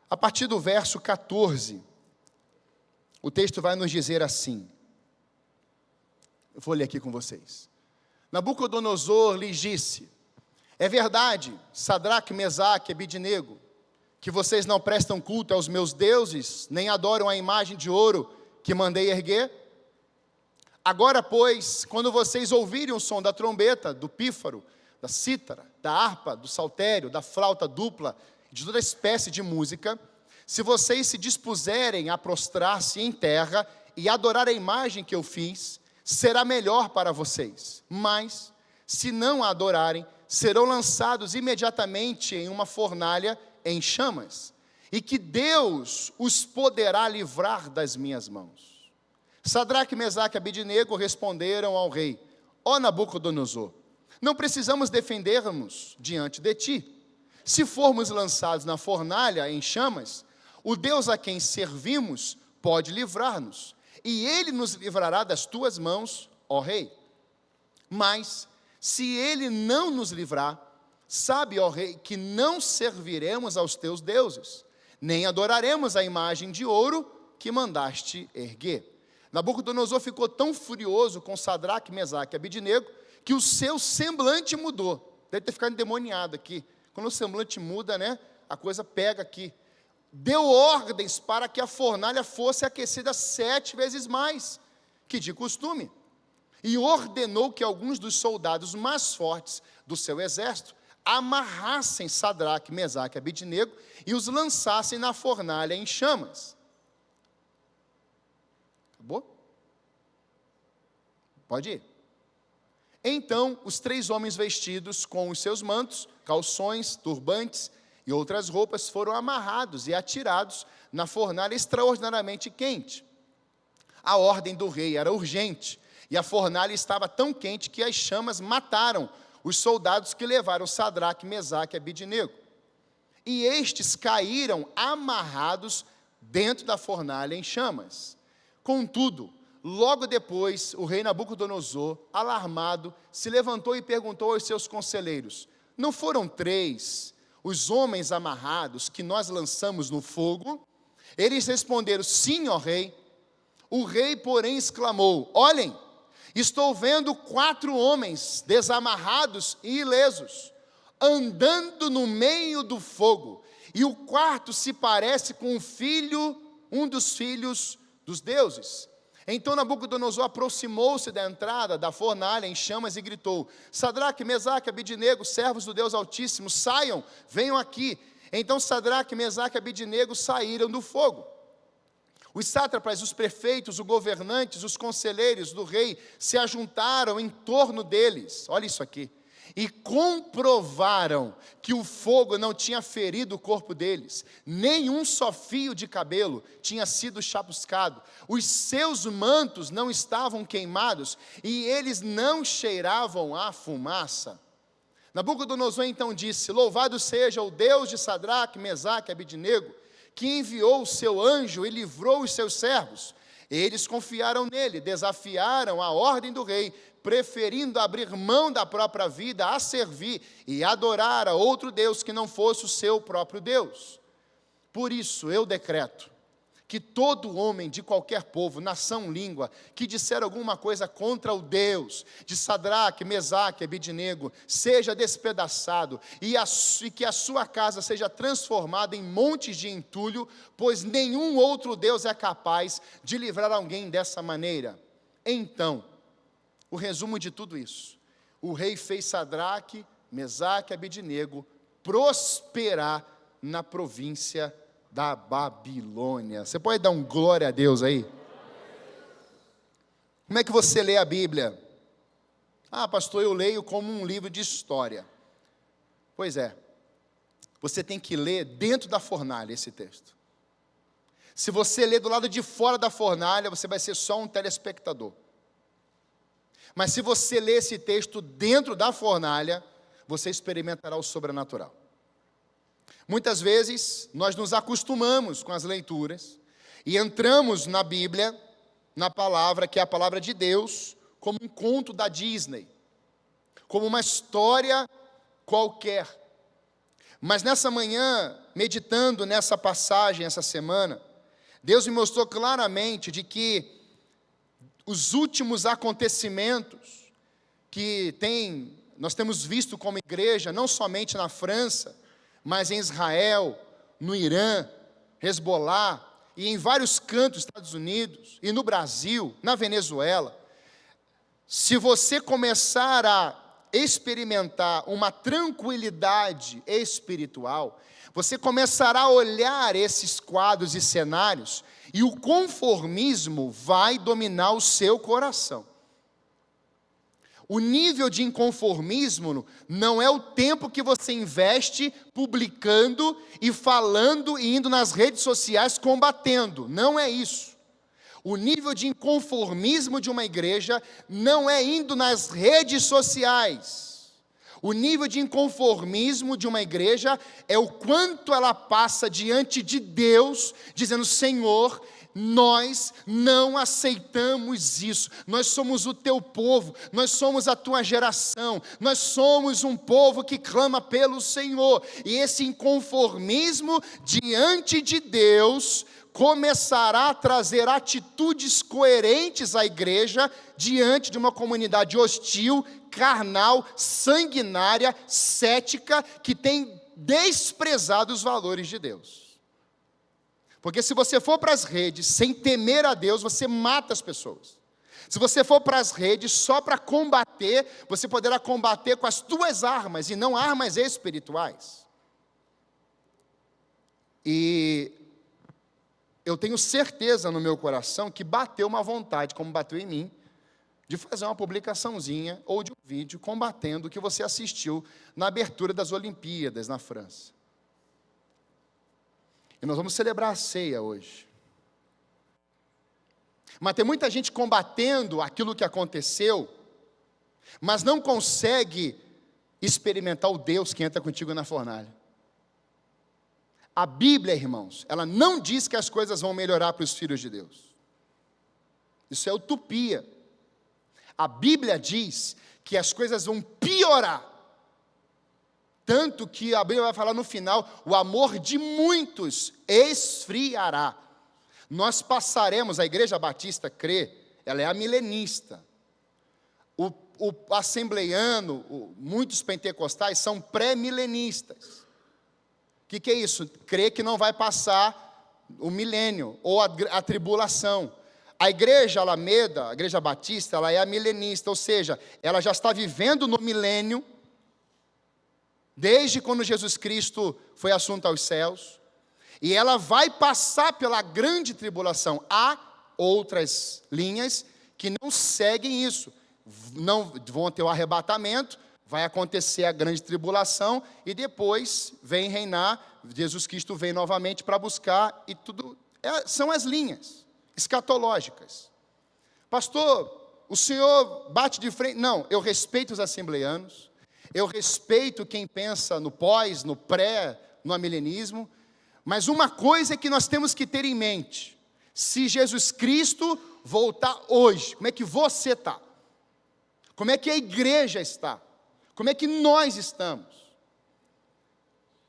A partir do verso 14, o texto vai nos dizer assim. Eu vou ler aqui com vocês. Nabucodonosor lhes disse: é verdade, Sadraque, Mesaque e Abidnego, que vocês não prestam culto aos meus deuses, nem adoram a imagem de ouro que mandei erguer? Agora, pois, quando vocês ouvirem o som da trombeta, do pífaro, da cítara, da harpa, do saltério, da flauta dupla, de toda espécie de música, se vocês se dispuserem a prostrar-se em terra e adorar a imagem que eu fiz, será melhor para vocês. Mas, se não a adorarem, serão lançados imediatamente em uma fornalha em chamas, e que Deus os poderá livrar das minhas mãos. Sadraque, Mesaque e Abidnego responderam ao rei: ó Nabucodonosor, não precisamos defendermos diante de ti. Se formos lançados na fornalha em chamas, o Deus a quem servimos pode livrar-nos, e ele nos livrará das tuas mãos, ó rei. Mas, se ele não nos livrar, sabe, ó rei, que não serviremos aos teus deuses, nem adoraremos a imagem de ouro que mandaste erguer. Nabucodonosor ficou tão furioso com Sadraque, Mesaque e Abidnego, que o seu semblante mudou. Deve ter ficado endemoniado aqui. Quando o semblante muda, né, a coisa pega aqui. Deu ordens para que a fornalha fosse aquecida 7 vezes mais, que de costume. E ordenou que alguns dos soldados mais fortes do seu exército amarrassem Sadraque, Mesaque e Abidnego e os lançassem na fornalha em chamas. Acabou? Pode ir. Então, os 3 homens vestidos com os seus mantos, calções, turbantes e outras roupas foram amarrados e atirados na fornalha extraordinariamente quente. A ordem do rei era urgente, e a fornalha estava tão quente que as chamas mataram os soldados que levaram Sadraque, Mesaque e Abidnego. E estes caíram amarrados dentro da fornalha em chamas. Contudo, logo depois, o rei Nabucodonosor, alarmado, se levantou e perguntou aos seus conselheiros: não foram 3 os homens amarrados que nós lançamos no fogo? Eles responderam: sim, ó rei. O rei, porém, exclamou: olhem, estou vendo 4 homens desamarrados e ilesos, andando no meio do fogo, e o quarto se parece com um dos filhos dos deuses. Então Nabucodonosor aproximou-se da entrada da fornalha em chamas e gritou: Sadraque, Mesaque, Abidnego, servos do Deus Altíssimo, saiam, venham aqui. Então Sadraque, Mesaque e Abidnego saíram do fogo. Os sátrapas, os prefeitos, os governantes, os conselheiros do rei se ajuntaram em torno deles, olha isso aqui, e comprovaram que o fogo não tinha ferido o corpo deles, nem um só fio de cabelo tinha sido chamuscado, os seus mantos não estavam queimados e eles não cheiravam a fumaça. Nabucodonosor então disse: louvado seja o Deus de Sadraque, Mesaque e Abidnego, que enviou o seu anjo e livrou os seus servos. Eles confiaram nele, desafiaram a ordem do rei, preferindo abrir mão da própria vida a servir e adorar a outro Deus que não fosse o seu próprio Deus. Por isso eu decreto que todo homem de qualquer povo, nação, língua, que disser alguma coisa contra o Deus de Sadraque, Mesaque e Abidnego, seja despedaçado, e que a sua casa seja transformada em montes de entulho, pois nenhum outro Deus é capaz de livrar alguém dessa maneira. Então, o resumo de tudo isso: o rei fez Sadraque, Mesaque e Abidnego prosperar na província da Babilônia. Você pode dar um glória a Deus aí? Como é que você lê a Bíblia? Ah, pastor, eu leio como um livro de história. Pois é, você tem que ler dentro da fornalha esse texto. Se você ler do lado de fora da fornalha, você vai ser só um telespectador. Mas se você ler esse texto dentro da fornalha, você experimentará o sobrenatural. Muitas vezes, nós nos acostumamos com as leituras e entramos na Bíblia, na palavra, que é a palavra de Deus, como um conto da Disney, como uma história qualquer. Mas nessa manhã, meditando nessa passagem, essa semana, Deus me mostrou claramente de que os últimos acontecimentos que nós temos visto como igreja, não somente na França, mas em Israel, no Irã, Hezbollah, e em vários cantos dos Estados Unidos, e no Brasil, na Venezuela, se você começar a experimentar uma tranquilidade espiritual, você começará a olhar esses quadros e cenários, e o conformismo vai dominar o seu coração. O nível de inconformismo não é o tempo que você investe publicando e falando e indo nas redes sociais combatendo. Não é isso. O nível de inconformismo de uma igreja não é indo nas redes sociais. O nível de inconformismo de uma igreja é o quanto ela passa diante de Deus, dizendo: Senhor, nós não aceitamos isso, nós somos o teu povo, nós somos a tua geração, nós somos um povo que clama pelo Senhor, e esse inconformismo diante de Deus começará a trazer atitudes coerentes à igreja diante de uma comunidade hostil, carnal, sanguinária, cética, que tem desprezado os valores de Deus. Porque se você for para as redes sem temer a Deus, você mata as pessoas. Se você for para as redes só para combater, você poderá combater com as tuas armas e não armas espirituais. E eu tenho certeza no meu coração que bateu uma vontade, como bateu em mim, de fazer uma publicaçãozinha ou de um vídeo combatendo o que você assistiu na abertura das Olimpíadas na França. E nós vamos celebrar a ceia hoje. Mas tem muita gente combatendo aquilo que aconteceu, mas não consegue experimentar o Deus que entra contigo na fornalha. A Bíblia, irmãos, ela não diz que as coisas vão melhorar para os filhos de Deus. Isso é utopia. A Bíblia diz que as coisas vão piorar. Tanto que a Bíblia vai falar no final, o amor de muitos esfriará. Nós passaremos, a Igreja Batista crê, ela é a milenista. O assembleiano, muitos pentecostais são pré-milenistas. O que é isso? Crê que não vai passar o milênio, ou a tribulação. A Igreja Alameda, a Igreja Batista, ela é a milenista, ou seja, ela já está vivendo no milênio, desde quando Jesus Cristo foi assunto aos céus, e ela vai passar pela grande tribulação. Há outras linhas que não seguem isso, não vão ter o arrebatamento, vai acontecer a grande tribulação, e depois vem reinar, Jesus Cristo vem novamente para buscar, e tudo, são as linhas escatológicas. Pastor, o senhor bate de frente? Não, eu respeito os assembleanos, eu respeito quem pensa no pós, no pré, no amilenismo, mas uma coisa é que nós temos que ter em mente: se Jesus Cristo voltar hoje, como é que você está? Como é que a igreja está? Como é que nós estamos?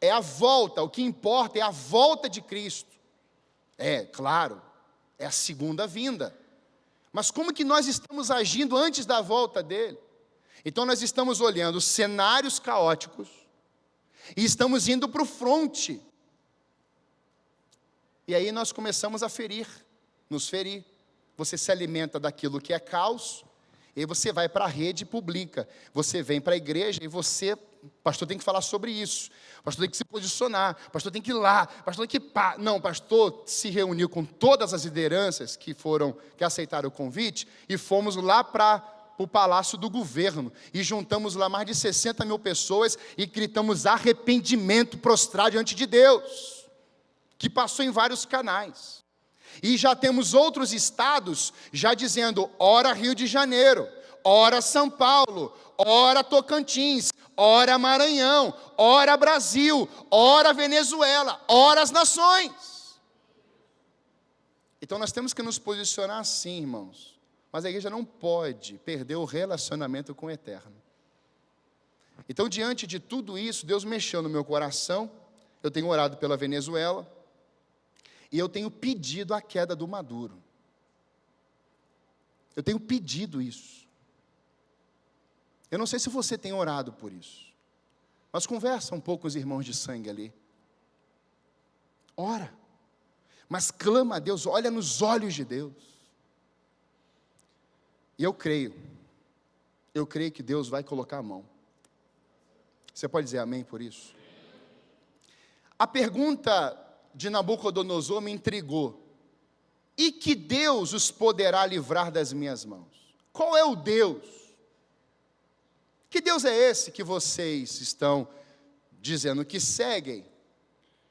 É a volta, o que importa é a volta de Cristo. É, claro, é a segunda vinda. Mas como que nós estamos agindo antes da volta dele? Então nós estamos olhando cenários caóticos e estamos indo para o fronte. E aí nós começamos a nos ferir. Você se alimenta daquilo que é caos, e aí você vai para a rede pública, você vem para a igreja e você, pastor, tem que falar sobre isso, pastor tem que se posicionar, pastor tem que ir lá, pastor tem que não, pastor se reuniu com todas as lideranças que aceitaram o convite, e fomos lá para o palácio do governo, e juntamos lá mais de 60 mil pessoas, e gritamos arrependimento prostrado diante de Deus, que passou em vários canais. E já temos outros estados já dizendo: ora Rio de Janeiro, ora São Paulo, ora Tocantins, ora Maranhão, ora Brasil, ora Venezuela, ora as nações. Então nós temos que nos posicionar assim, irmãos. Mas a igreja não pode perder o relacionamento com o Eterno. Então, diante de tudo isso, Deus mexeu no meu coração. Eu tenho orado pela Venezuela e eu tenho pedido a queda do Maduro. Eu tenho pedido isso. Eu não sei se você tem orado por isso, mas conversa um pouco com os irmãos de sangue ali. Ora, mas clama a Deus, olha nos olhos de Deus. E eu creio que Deus vai colocar a mão. Você pode dizer amém por isso? A pergunta de Nabucodonosor me intrigou. E que Deus os poderá livrar das minhas mãos? Qual é o Deus? Que Deus é esse que vocês estão dizendo que seguem?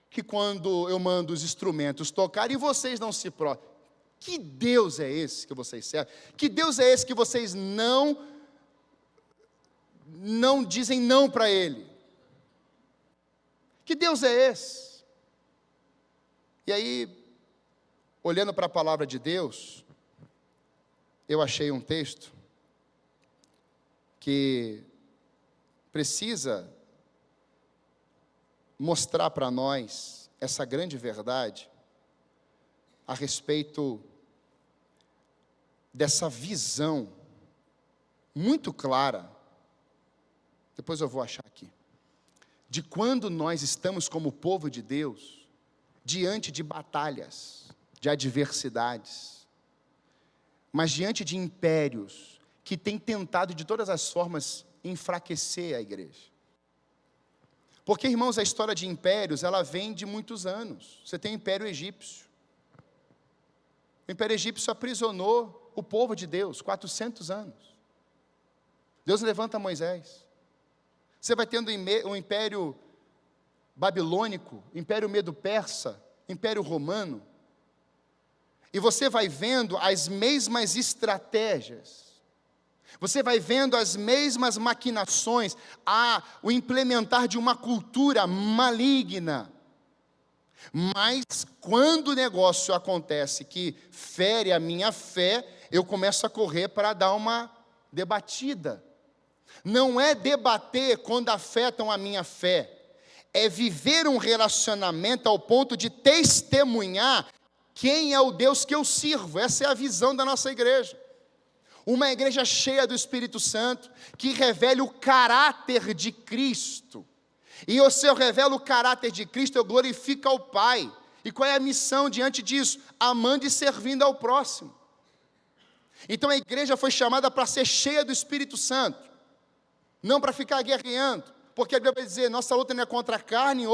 Que quando eu mando os instrumentos tocarem, vocês não se prostram. Que Deus é esse que vocês servem? Que Deus é esse que vocês não dizem não para Ele? Que Deus é esse? E aí, olhando para a palavra de Deus, eu achei um texto que precisa mostrar para nós essa grande verdade a respeito dessa visão muito clara, depois eu vou achar aqui, de quando nós estamos como povo de Deus, diante de batalhas, de adversidades, mas diante de impérios que têm tentado de todas as formas enfraquecer a igreja. Porque, irmãos, a história de impérios, ela vem de muitos anos. Você tem o Império Egípcio. O Império Egípcio aprisionou o povo de Deus, 400 anos. Deus levanta Moisés. Você vai tendo o Império Babilônico, Império Medo-Persa, Império Romano. E você vai vendo as mesmas estratégias. Você vai vendo as mesmas maquinações, o implementar de uma cultura maligna. Mas quando o negócio acontece que fere a minha fé, eu começo a correr para dar uma debatida. Não é debater quando afetam a minha fé, é viver um relacionamento ao ponto de testemunhar quem é o Deus que eu sirvo. Essa é a visão da nossa igreja. Uma igreja cheia do Espírito Santo, que revele o caráter de Cristo. E se eu revelo o caráter de Cristo, eu glorifico ao Pai. E qual é a missão diante disso? Amando e servindo ao próximo. Então a igreja foi chamada para ser cheia do Espírito Santo, não para ficar guerreando, porque a Bíblia vai dizer, nossa luta não é contra a carne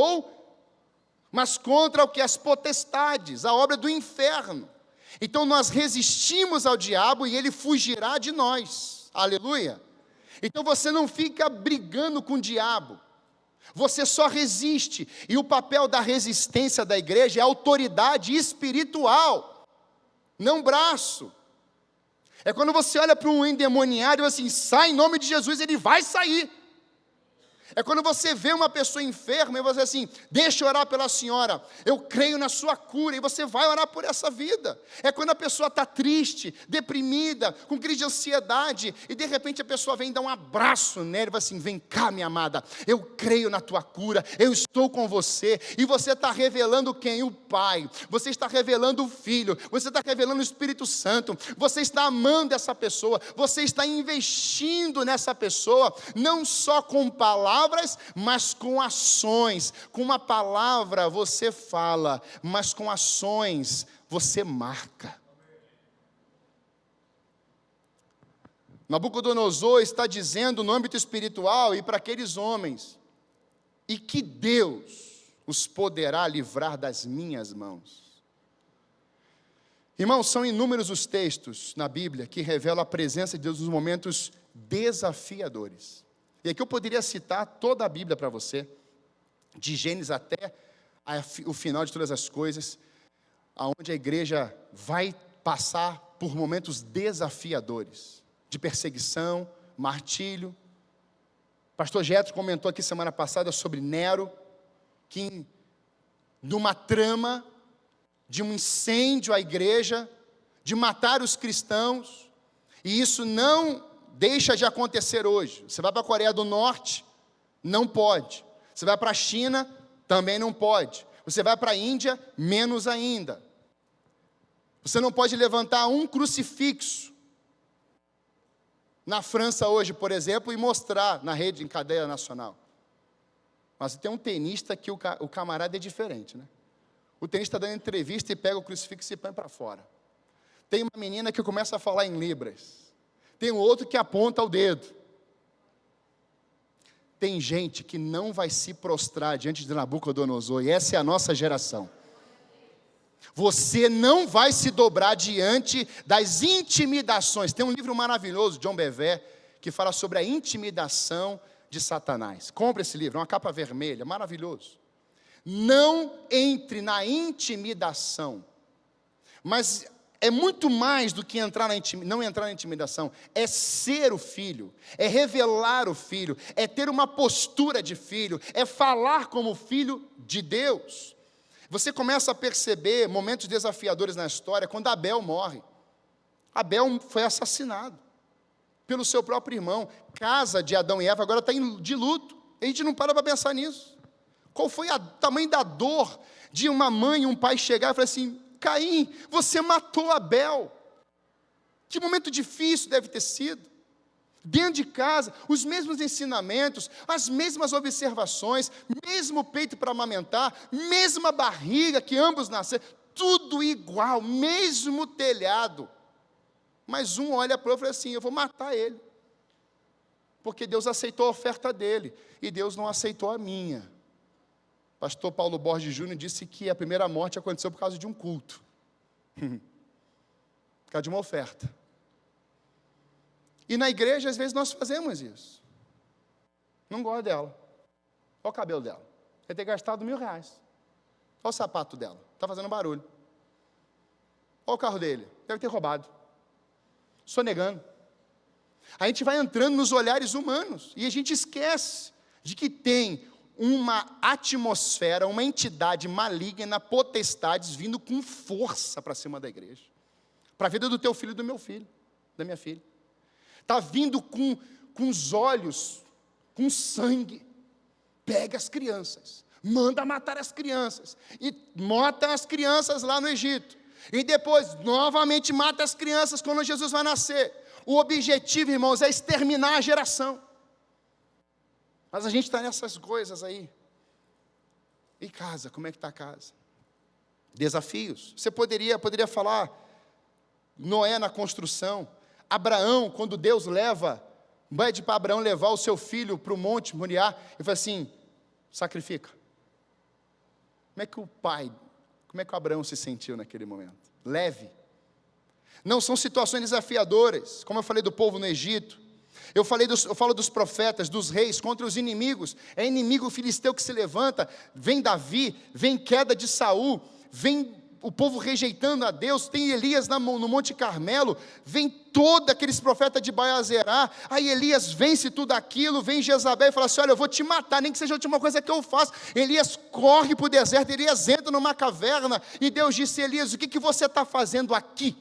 mas contra o que? As potestades, a obra do inferno. Então nós resistimos ao diabo e ele fugirá de nós, aleluia. Então você não fica brigando com o diabo, você só resiste. E o papel da resistência da igreja é autoridade espiritual, não braço. É quando você olha para um endemoniado e assim, sai em nome de Jesus, ele vai sair. É quando você vê uma pessoa enferma e você assim, deixa eu orar pela senhora, eu creio na sua cura, e você vai orar por essa vida. É quando a pessoa está triste, deprimida, com crise de ansiedade, e de repente a pessoa vem dar um abraço nela e vai assim, vem cá minha amada, eu creio na tua cura, eu estou com você, e você está revelando quem? O Pai, você está revelando o Filho, você está revelando o Espírito Santo, você está amando essa pessoa, você está investindo nessa pessoa, não só com palavras, mas com ações. Com uma palavra você fala, mas com ações você marca. Nabucodonosor está dizendo no âmbito espiritual e para aqueles homens, e que Deus os poderá livrar das minhas mãos. Irmãos, são inúmeros os textos na Bíblia que revelam a presença de Deus nos momentos desafiadores. E aqui eu poderia citar toda a Bíblia para você, de Gênesis até o final de todas as coisas, aonde a igreja vai passar por momentos desafiadores, de perseguição, martírio. Pastor Jetro comentou aqui semana passada sobre Nero, que numa trama de um incêndio à igreja, de matar os cristãos, e isso não deixa de acontecer hoje. Você vai para a Coreia do Norte, Não pode. Você vai para a China, também não pode. Você vai para a Índia, menos ainda. Você não pode levantar um crucifixo na França hoje, por exemplo, e mostrar na rede, em cadeia nacional. Mas tem um tenista que o camarada é diferente, né? O tenista dando entrevista e pega o crucifixo e põe para fora. Tem uma menina que começa a falar em libras. Tem um outro que aponta o dedo. Tem gente que não vai se prostrar diante de Nabucodonosor, e essa é a nossa geração. Você não vai se dobrar diante das intimidações. Tem um livro maravilhoso, John Bevere, que fala sobre a intimidação de Satanás. Compre esse livro, é uma capa vermelha, maravilhoso. Não entre na intimidação. Mas é muito mais do que não entrar na intimidação. É ser o filho, é revelar o filho, é ter uma postura de filho, é falar como filho de Deus. Você começa a perceber momentos desafiadores na história quando Abel morre. Abel foi assassinado pelo seu próprio irmão. Casa de Adão e Eva agora está de luto. A gente não para pensar nisso. Qual foi o tamanho da dor de uma mãe e um pai chegar e falar assim: Caim, você matou Abel. Que momento difícil deve ter sido. Dentro de casa, os mesmos ensinamentos, as mesmas observações, mesmo peito para amamentar, mesma barriga que ambos nasceram, tudo igual, mesmo telhado. Mas um olha para o outro e fala assim: eu vou matar ele. Porque Deus aceitou a oferta dele, e Deus não aceitou a minha. Pastor Paulo Borges Júnior disse que a primeira morte aconteceu por causa de um culto. Por causa de uma oferta. E na igreja, às vezes, nós fazemos isso. Não gosto dela. Olha o cabelo dela. Vai ter gastado R$1.000. Olha o sapato dela. Está fazendo barulho. Olha o carro dele. Deve ter roubado. Sonegando. A gente vai entrando nos olhares humanos. E a gente esquece de que tem uma atmosfera, uma entidade maligna, potestades, vindo com força para cima da igreja. Para a vida do teu filho e do meu filho. Da minha filha. Está vindo com os olhos, com sangue. Pega as crianças, manda matar as crianças, e mata as crianças lá no Egito. E depois, novamente, mata as crianças quando Jesus vai nascer. O objetivo, irmãos, é exterminar a geração. Mas a gente está nessas coisas aí. E casa, como é que está a casa? Desafios. Você poderia falar, Noé na construção, Abraão, quando Deus pede para Abraão levar o seu filho para o monte Moriá, e fala assim: sacrifica. Como é que o Abraão se sentiu naquele momento? Leve. Não são situações desafiadoras, como eu falei do povo no Egito. Eu falo dos profetas, dos reis, contra os inimigos. É inimigo filisteu que se levanta, vem Davi, vem queda de Saul, vem o povo rejeitando a Deus, tem Elias no Monte Carmelo, vem todos aqueles profetas de Baal-zerá, aí Elias vence tudo aquilo, vem Jezabel e fala assim: olha, eu vou te matar, nem que seja a última coisa que eu faço. Elias corre para o deserto, Elias entra numa caverna, e Deus disse: Elias, o que você está fazendo aqui?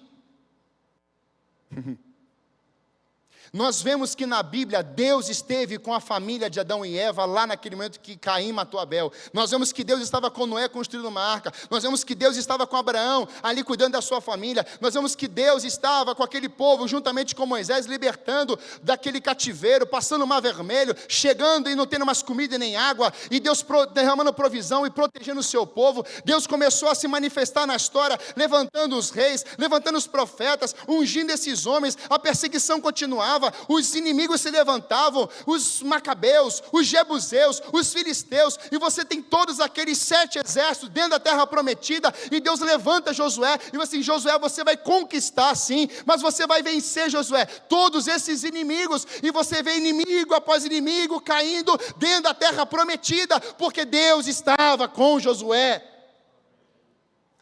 Nós vemos que na Bíblia, Deus esteve com a família de Adão e Eva, lá naquele momento que Caim matou Abel. Nós vemos que Deus estava com Noé construindo uma arca. Nós vemos que Deus estava com Abraão, ali cuidando da sua família. Nós vemos que Deus estava com aquele povo, juntamente com Moisés, libertando daquele cativeiro, passando o mar vermelho, chegando e não tendo mais comida nem água, e Deus derramando provisão e protegendo o seu povo. Deus começou a se manifestar na história, levantando os reis, levantando os profetas, ungindo esses homens. A perseguição continuava. Os inimigos se levantavam, os macabeus, os jebuseus, os filisteus, e você tem todos aqueles 7 exércitos dentro da terra prometida, e Deus levanta Josué, e assim: Josué, você vai conquistar sim, mas você vai vencer, Josué, todos esses inimigos, e você vê inimigo após inimigo caindo dentro da terra prometida, porque Deus estava com Josué.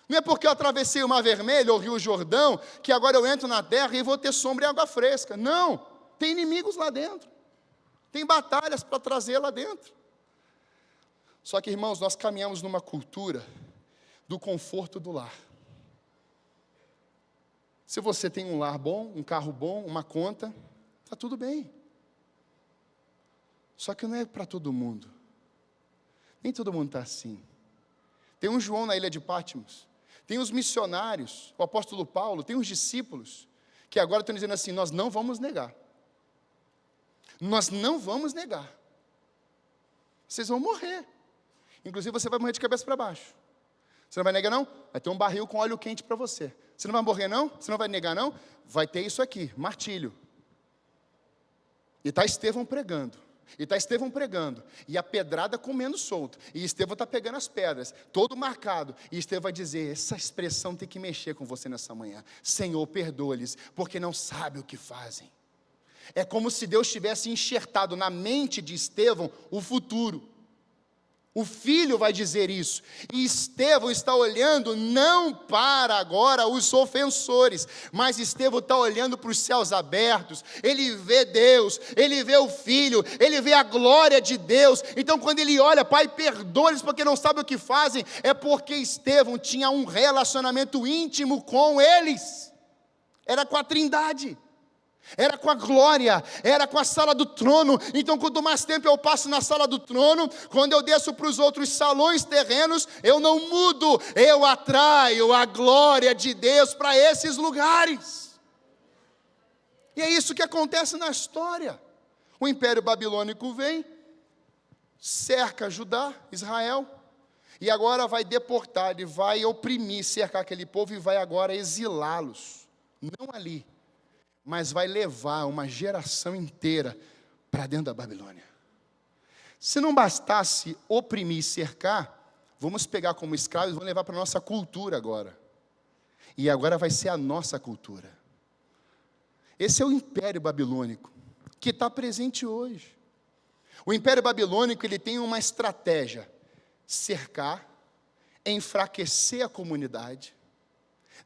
Não é porque eu atravessei o Mar Vermelho ou o Rio Jordão, que agora eu entro na terra e vou ter sombra e água fresca. Não, tem inimigos lá dentro. Tem batalhas para trazer lá dentro. Só que, irmãos, nós caminhamos numa cultura do conforto do lar. Se você tem um lar bom, um carro bom, uma conta, está tudo bem. Só que não é para todo mundo. Nem todo mundo está assim. Tem um João na ilha de Pátimos, tem os missionários, o apóstolo Paulo, tem os discípulos, que agora estão dizendo assim: nós não vamos negar. Nós não vamos negar. Vocês vão morrer. Inclusive você vai morrer de cabeça para baixo. Você não vai negar não? Vai ter um barril com óleo quente para você. Você não vai morrer não? Você não vai negar não? Vai ter isso aqui, martírio. E está Estevão pregando. E a pedrada comendo solto. E Estevão está pegando as pedras, todo marcado. E Estevão vai dizer: essa expressão tem que mexer com você nessa manhã. Senhor, perdoa-lhes, porque não sabem o que fazem. É como se Deus tivesse enxertado na mente de Estevão o futuro. O filho vai dizer isso, e Estevão está olhando não para agora os ofensores, mas Estevão está olhando para os céus abertos. Ele vê Deus, ele vê o filho, ele vê a glória de Deus. Então quando ele olha: Pai, perdoa-lhes porque não sabem o que fazem, é porque Estevão tinha um relacionamento íntimo com eles, era com a Trindade, era com a glória, era com a sala do trono. Então quanto mais tempo eu passo na sala do trono, quando eu desço para os outros salões terrenos, eu não mudo, eu atraio a glória de Deus para esses lugares. E é isso que acontece na história. O Império Babilônico vem, cerca Judá, Israel, e agora vai deportar, ele vai oprimir, cercar aquele povo e vai agora exilá-los, não ali, mas vai levar uma geração inteira para dentro da Babilônia. Se não bastasse oprimir e cercar, vamos pegar como escravos e vamos levar para a nossa cultura agora. E agora vai ser a nossa cultura. Esse é o Império Babilônico, que está presente hoje. O Império Babilônico, ele tem uma estratégia: cercar, enfraquecer a comunidade,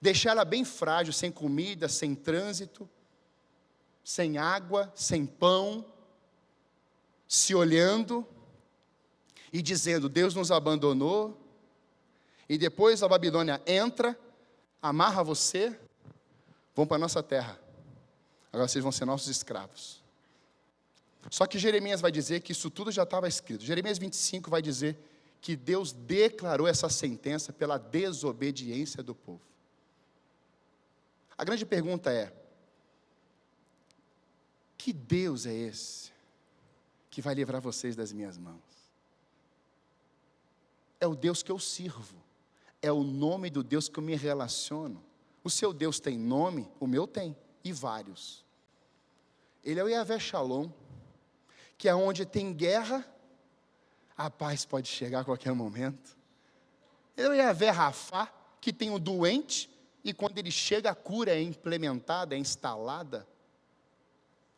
deixar ela bem frágil, sem comida, sem trânsito, sem água, sem pão, se olhando e dizendo: Deus nos abandonou. E depois a Babilônia entra, amarra você, vão para a nossa terra, agora vocês vão ser nossos escravos. Só que Jeremias vai dizer que isso tudo já estava escrito. Jeremias 25 vai dizer que Deus declarou essa sentença pela desobediência do povo. A grande pergunta é: que Deus é esse que vai livrar vocês das minhas mãos? É o Deus que eu sirvo, é o nome do Deus que eu me relaciono. O seu Deus tem nome, o meu tem, e vários. Ele é o Yahvé Shalom, que é onde tem guerra, a paz pode chegar a qualquer momento. Ele é o Yahvé Rafá, que tem o doente, e quando ele chega a cura é implementada, é instalada.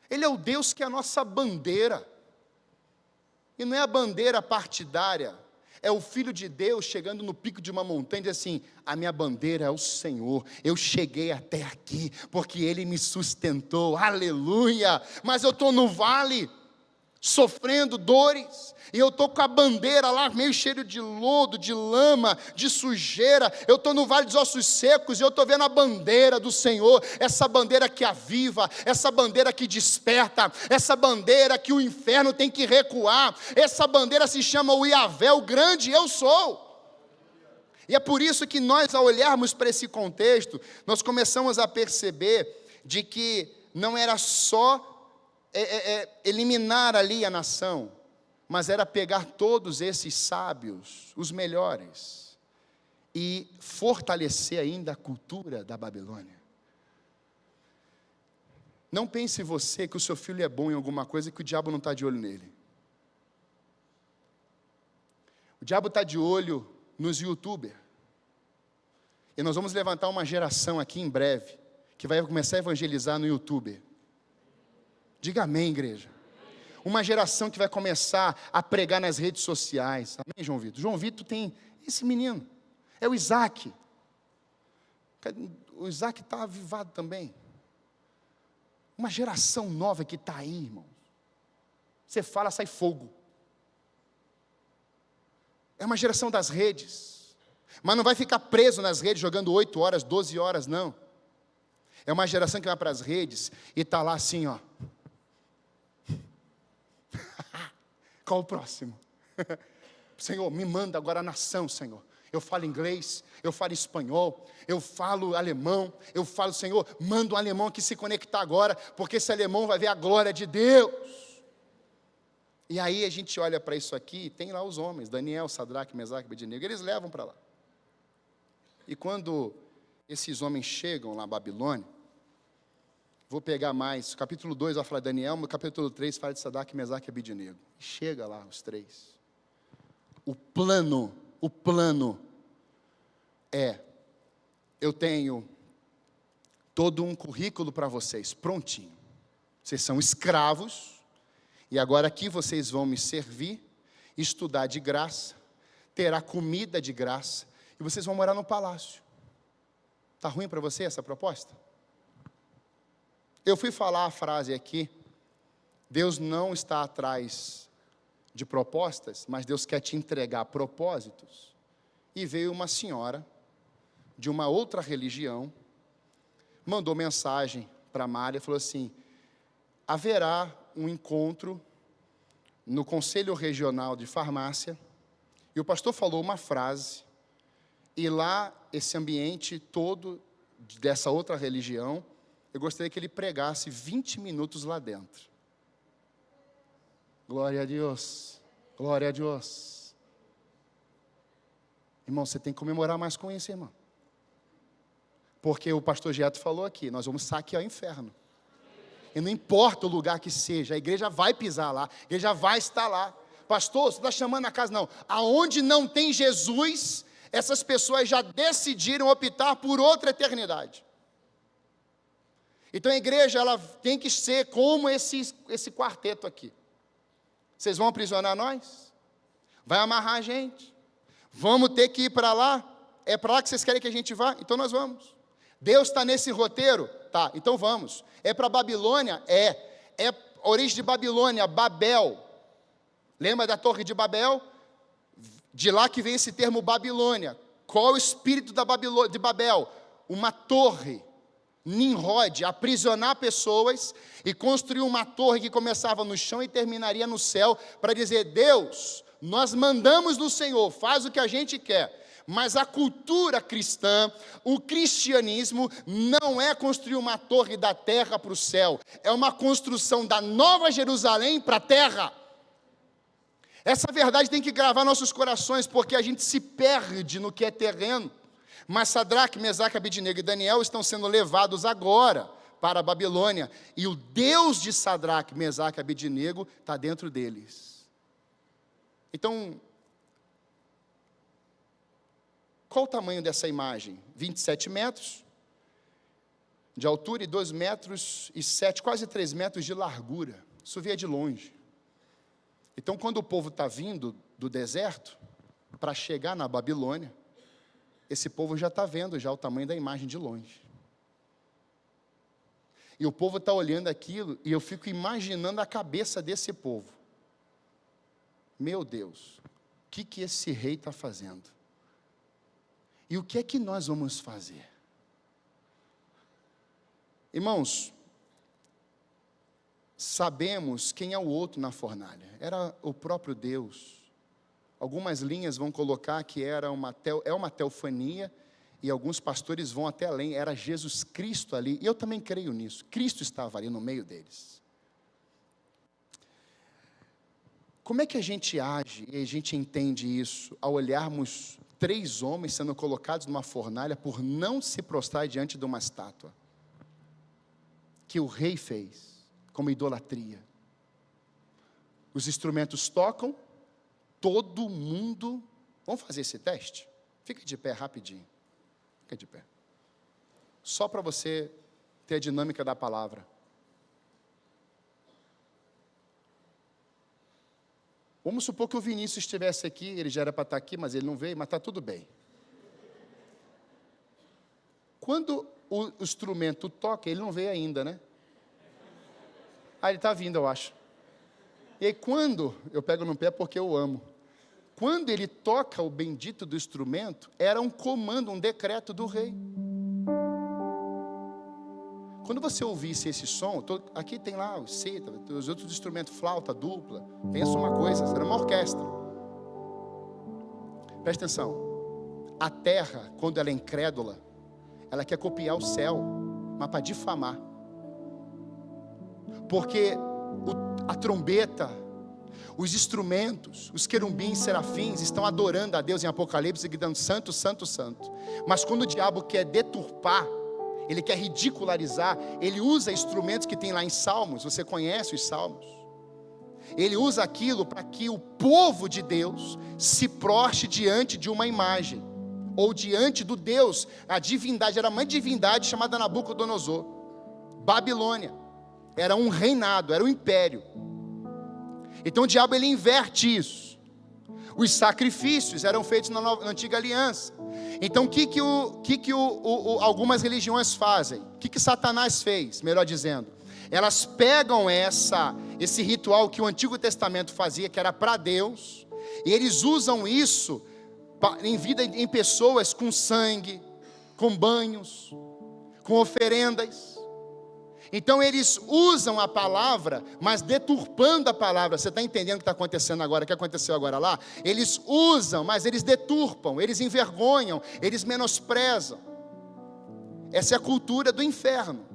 Ele é o Deus que é a nossa bandeira, e não é a bandeira partidária, é o Filho de Deus chegando no pico de uma montanha e diz assim: a minha bandeira é o Senhor, eu cheguei até aqui, porque Ele me sustentou, aleluia, mas eu estou no vale, sofrendo dores, e eu estou com a bandeira lá, meio cheio de lodo, de lama, de sujeira, eu estou no vale dos ossos secos, e eu estou vendo a bandeira do Senhor, essa bandeira que aviva, essa bandeira que desperta, essa bandeira que o inferno tem que recuar, essa bandeira se chama o Yahvé, o grande eu sou. E é por isso que nós, ao olharmos para esse contexto, nós começamos a perceber de que não era só eliminar ali a nação, mas era pegar todos esses sábios, os melhores, e fortalecer ainda a cultura da Babilônia. Não pense você que o seu filho é bom em alguma coisa, que o diabo não está de olho nele. O diabo está de olho nos youtubers, e nós vamos levantar uma geração aqui em breve, que vai começar a evangelizar no YouTube. Diga amém, igreja. Uma geração que vai começar a pregar nas redes sociais. Amém, João Vitor? João Vitor tem esse menino, é o Isaac. O Isaac está avivado também. Uma geração nova que está aí, irmão. Você fala, sai fogo. É uma geração das redes. Mas não vai ficar preso nas redes jogando 8 horas, 12 horas, não. É uma geração que vai para as redes e está lá assim, ó. Qual o próximo? Senhor, me manda agora a nação, Senhor. Eu falo inglês, eu falo espanhol, eu falo alemão, eu falo, Senhor, manda um alemão aqui se conectar agora, porque esse alemão vai ver a glória de Deus. E aí a gente olha para isso aqui, tem lá os homens, Daniel, Sadraque, Mesaque, Abednego, eles levam para lá. E quando esses homens chegam lá na Babilônia, vou pegar mais, capítulo 2 vai falar de Daniel, no capítulo 3 fala de Sadraque, Mesaque e Abednego. Chega lá os três. O plano é, eu tenho todo um currículo para vocês, prontinho. Vocês são escravos, e agora aqui vocês vão me servir, estudar de graça, terá comida de graça, e vocês vão morar no palácio. Está ruim para você essa proposta? Eu fui falar a frase aqui, Deus não está atrás de propostas, mas Deus quer te entregar propósitos. E veio uma senhora, de uma outra religião, mandou mensagem para Mária, falou assim, haverá um encontro no Conselho Regional de Farmácia, e o pastor falou uma frase, e lá, esse ambiente todo, dessa outra religião, eu gostaria que ele pregasse 20 minutos lá dentro. Glória a Deus, glória a Deus. Irmão, você tem que comemorar mais com isso, irmão. Porque o pastor Geto falou aqui, nós vamos saquear o inferno. E não importa o lugar que seja, a igreja vai pisar lá, a igreja vai estar lá. Pastor, você está chamando a casa? Não. Aonde não tem Jesus, essas pessoas já decidiram optar por outra eternidade. Então a igreja, ela tem que ser como esse quarteto aqui. Vocês vão aprisionar nós? Vai amarrar a gente? Vamos ter que ir para lá? É para lá que vocês querem que a gente vá? Então nós vamos. Deus está nesse roteiro? Tá, então vamos. É para Babilônia? É a origem de Babilônia, Babel. Lembra da torre de Babel? De lá que vem esse termo Babilônia. Qual é o espírito de Babel? Uma torre. Nimrod, aprisionar pessoas e construir uma torre que começava no chão e terminaria no céu, para dizer, Deus, nós mandamos no Senhor, faz o que a gente quer. Mas a cultura cristã, o cristianismo, não é construir uma torre da terra para o céu, é uma construção da Nova Jerusalém para a terra. Essa verdade tem que gravar nossos corações, porque a gente se perde no que é terreno. Mas Sadraque, Mesaque, Abednego e Daniel estão sendo levados agora para a Babilônia. E o Deus de Sadraque, Mesaque e Abednego está dentro deles. Então, qual o tamanho dessa imagem? 27 metros de altura e 2 metros e 7, quase 3 metros de largura. Isso via de longe. Então, quando o povo está vindo do deserto para chegar na Babilônia, esse povo já está vendo já o tamanho da imagem de longe. E o povo está olhando aquilo, e eu fico imaginando a cabeça desse povo. Meu Deus, o que esse rei está fazendo? E o que é que nós vamos fazer? Irmãos, sabemos quem é o outro na fornalha. Era o próprio Deus. Algumas linhas vão colocar que é uma teofania, e alguns pastores vão até além, era Jesus Cristo ali, e eu também creio nisso, Cristo estava ali no meio deles. Como é que a gente age e a gente entende isso, ao olharmos 3 homens sendo colocados numa fornalha por não se prostrar diante de uma estátua, que o rei fez, como idolatria. Os instrumentos tocam, todo mundo, vamos fazer esse teste? Fica de pé rapidinho, fica de pé, só para você ter a dinâmica da palavra. Vamos supor que o Vinícius estivesse aqui, ele já era para estar aqui, mas ele não veio, mas está tudo bem. Quando o instrumento toca, ele não veio ainda, né? Ah, ele está vindo, eu acho. E aí quando, eu pego no pé porque eu amo, quando ele toca o bendito do instrumento, era um comando, um decreto do rei. Quando você ouvisse esse som, aqui tem lá o cítara, os outros instrumentos, flauta dupla. Pensa uma coisa, era uma orquestra. Presta atenção. A terra, quando ela é incrédula, ela quer copiar o céu, mas para difamar. Porque a trombeta, os instrumentos, os querubins, serafins estão adorando a Deus em Apocalipse, gritando santo, santo, santo. Mas quando o diabo quer deturpar, ele quer ridicularizar, ele usa instrumentos que tem lá em Salmos. Você conhece os Salmos? Ele usa aquilo para que o povo de Deus se prostre diante de uma imagem, ou diante do Deus, a divindade, era uma divindade chamada Nabucodonosor. Babilônia, era um reinado, era um império. Então o diabo, ele inverte isso. Os sacrifícios eram feitos na antiga aliança. Então o que algumas religiões fazem? O que Satanás fez, melhor dizendo? Elas pegam esse ritual que o Antigo Testamento fazia, que era para Deus, e eles usam isso em pessoas com sangue, com banhos, com oferendas. Então eles usam a palavra, mas deturpando a palavra. Você está entendendo o que está acontecendo agora, o que aconteceu agora lá? Eles usam, mas eles deturpam, eles envergonham, eles menosprezam. Essa é a cultura do inferno.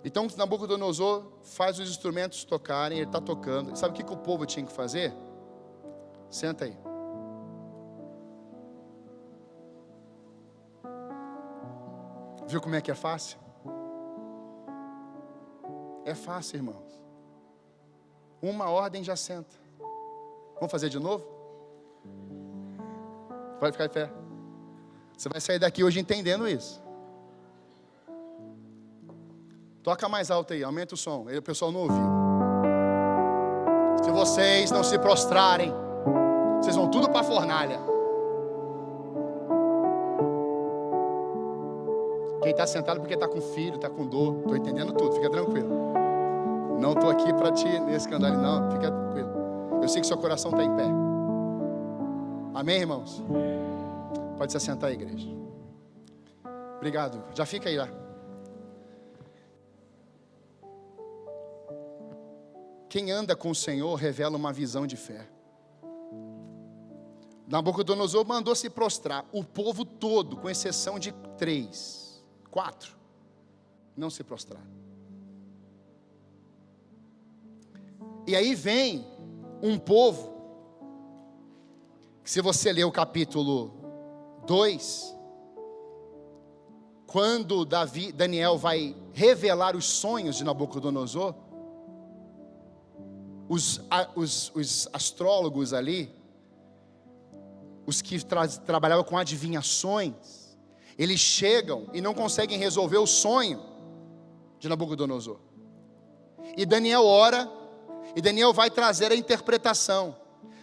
Então Nabucodonosor faz os instrumentos tocarem, ele está tocando. Sabe o que o povo tinha que fazer? Senta aí. Viu como é que é fácil? É fácil, irmãos. Uma ordem já senta. Vamos fazer de novo? Pode ficar em pé. Você vai sair daqui hoje entendendo isso. Toca mais alto aí, aumenta o som. O pessoal não ouviu. Se vocês não se prostrarem, vocês vão tudo para a fornalha. Quem está sentado porque está com filho, está com dor. Estou entendendo tudo, fica tranquilo. Não estou aqui para te escandalizar, não, fica tranquilo. Eu sei que seu coração está em pé. Amém, irmãos? Pode se assentar aí, igreja. Obrigado, já fica aí lá. Quem anda com o Senhor revela uma visão de fé. Nabucodonosor mandou se prostrar. O povo todo, com exceção de 4, não se prostraram. E aí vem um povo, que se você ler o capítulo 2, quando Daniel vai revelar os sonhos de Nabucodonosor, os astrólogos ali, os que trabalhavam com adivinhações, eles chegam e não conseguem resolver o sonho de Nabucodonosor. E Daniel ora, e Daniel vai trazer a interpretação.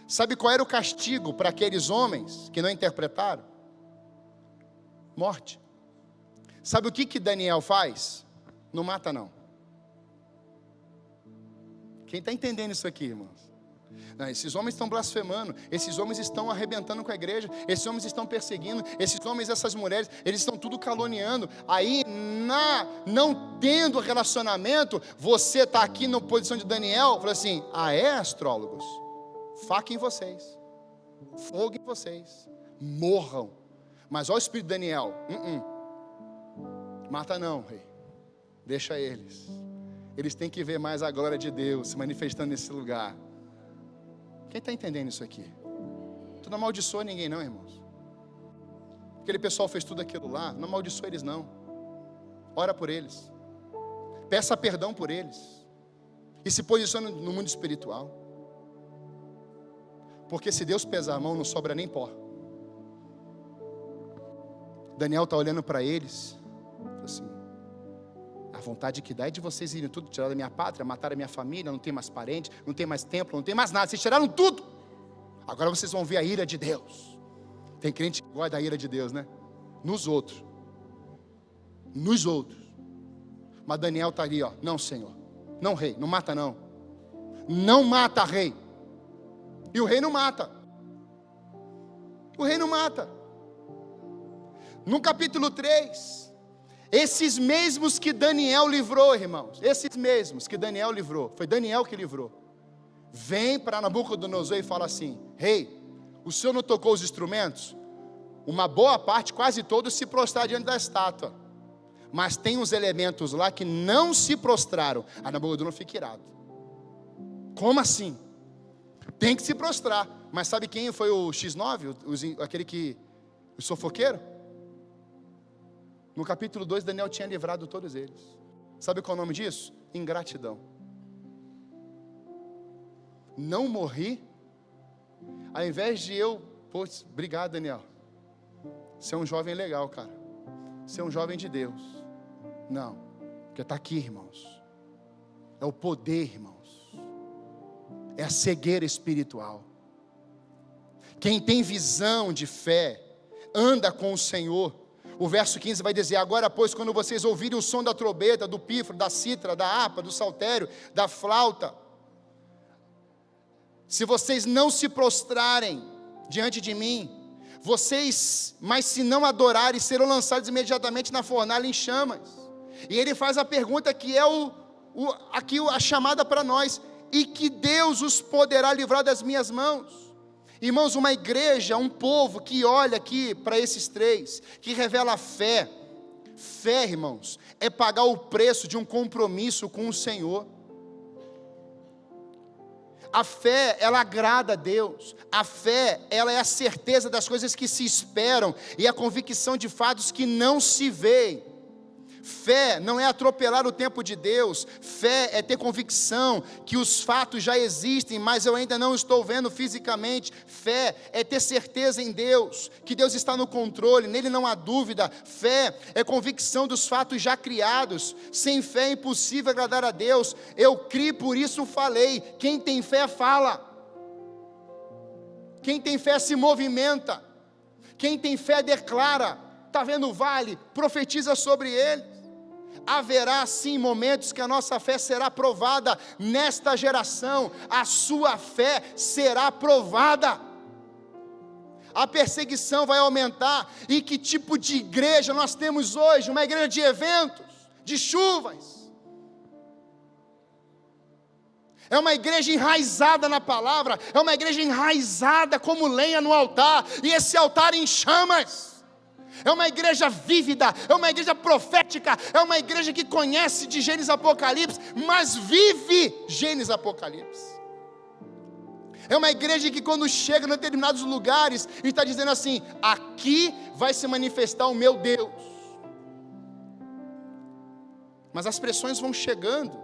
Sabe qual era o castigo para aqueles homens que não interpretaram? Morte. Sabe o que Daniel faz? Não mata não. Quem está entendendo isso aqui, irmãos? Não, esses homens estão blasfemando, esses homens estão arrebentando com a igreja, esses homens estão perseguindo, esses homens, essas mulheres, eles estão tudo caluniando. Aí, não tendo relacionamento, você está aqui na posição de Daniel, fala assim: astrólogos, faca em vocês, fogo em vocês, morram. Mas olha o espírito de Daniel: mata não, rei, deixa eles têm que ver mais a glória de Deus se manifestando nesse lugar. Quem está entendendo isso aqui? Tu não amaldiçoa ninguém não, irmãos. Aquele pessoal fez tudo aquilo lá, não amaldiçoa eles não. Ora por eles, peça perdão por eles, e se posicione no mundo espiritual. Porque se Deus pesar a mão, não sobra nem pó. Daniel está olhando para eles, assim: a vontade que dá é de vocês irem tudo, tirar da minha pátria, matar a minha família, não tem mais parente, não tem mais templo, não tem mais nada, vocês tiraram tudo. Agora vocês vão ver a ira de Deus. Tem crente que gosta da ira de Deus, né? Nos outros. Mas Daniel está ali, ó: não, Senhor, não, rei, não mata não. Não mata, rei. E o rei não mata. No capítulo 3, Esses mesmos que Daniel livrou, irmãos, esses mesmos que Daniel livrou, foi Daniel que livrou, vem para Nabucodonosor e fala assim: rei, o senhor não tocou os instrumentos? Uma boa parte, quase todos, se prostraram diante da estátua, mas tem uns elementos lá que não se prostraram. A Nabucodonosor fica irado. Como assim? Tem que se prostrar. Mas sabe quem foi o X9? O sofoqueiro? No capítulo 2, Daniel tinha livrado todos eles. Sabe qual é o nome disso? Ingratidão. Não morri, ao invés de eu, obrigado, Daniel. Você é um jovem legal, cara. Você é um jovem de Deus. Não, porque está aqui, irmãos. É o poder, irmãos. É a cegueira espiritual. Quem tem visão de fé, anda com o Senhor. O verso 15 vai dizer: agora, pois, quando vocês ouvirem o som da trombeta, do pífaro, da cítara, da harpa, do saltério, da flauta, se vocês não se prostrarem diante de mim, mas se não adorarem, serão lançados imediatamente na fornalha em chamas. E ele faz a pergunta que é aqui a chamada para nós: e que Deus os poderá livrar das minhas mãos? Irmãos, uma igreja, um povo que olha aqui para esses três, que revela fé. Fé, irmãos, é pagar o preço de um compromisso com o Senhor. A fé, ela agrada a Deus. A fé, ela é a certeza das coisas que se esperam e a convicção de fatos que não se veem. Fé não é atropelar o tempo de Deus. Fé é ter convicção que os fatos já existem, mas eu ainda não estou vendo fisicamente. Fé é ter certeza em Deus, que Deus está no controle, nele não há dúvida. Fé é convicção dos fatos já criados. Sem fé é impossível agradar a Deus. Eu criei, por isso falei. Quem tem fé fala. Quem tem fé se movimenta. Quem tem fé declara. Está vendo o vale? Profetiza sobre ele. Haverá sim momentos que a nossa fé será provada. Nesta geração, a sua fé será provada. A perseguição vai aumentar. E que tipo de igreja nós temos hoje? Uma igreja de eventos, de chuvas. É uma igreja enraizada na palavra. É uma igreja enraizada como lenha no altar. E esse altar em chamas. É uma igreja vívida, é uma igreja profética, é uma igreja que conhece de Gênesis e Apocalipse, mas vive Gênesis e Apocalipse. É uma igreja que quando chega em determinados lugares, está dizendo assim: aqui vai se manifestar o meu Deus. Mas as pressões vão chegando,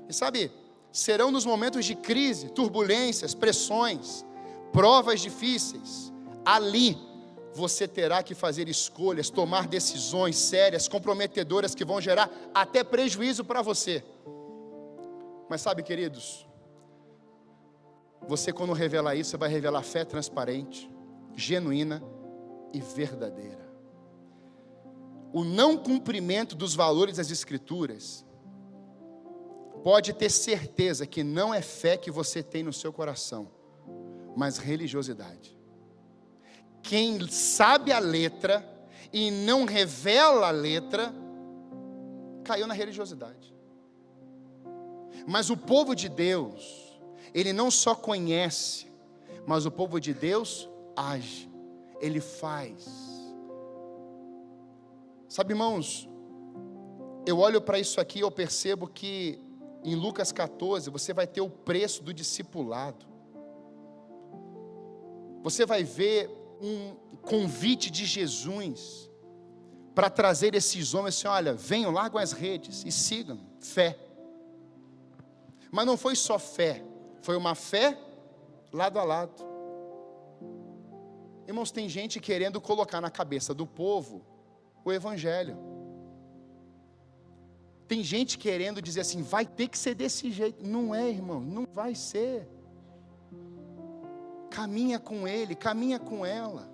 e sabe, serão nos momentos de crise, turbulências, pressões, provas difíceis. Ali você terá que fazer escolhas, tomar decisões sérias, comprometedoras, que vão gerar até prejuízo para você. Mas sabe, queridos, você quando revelar isso, você vai revelar fé transparente, genuína e verdadeira. O não cumprimento dos valores das Escrituras, pode ter certeza que não é fé que você tem no seu coração, mas religiosidade. Quem sabe a letra e não revela a letra, caiu na religiosidade. Mas o povo de Deus, ele não só conhece, mas o povo de Deus age, ele faz. Sabe, irmãos, eu olho para isso aqui e eu percebo que em Lucas 14 você vai ter o preço do discipulado. Você vai ver um convite de Jesus para trazer esses homens assim: olha, venham, largam as redes e sigam. Fé. Mas não foi só fé, foi uma fé lado a lado. Irmãos, tem gente querendo colocar na cabeça do povo o evangelho. Tem gente querendo dizer assim: vai ter que ser desse jeito. Não é, irmão, não vai ser. Caminha com ele, caminha com ela.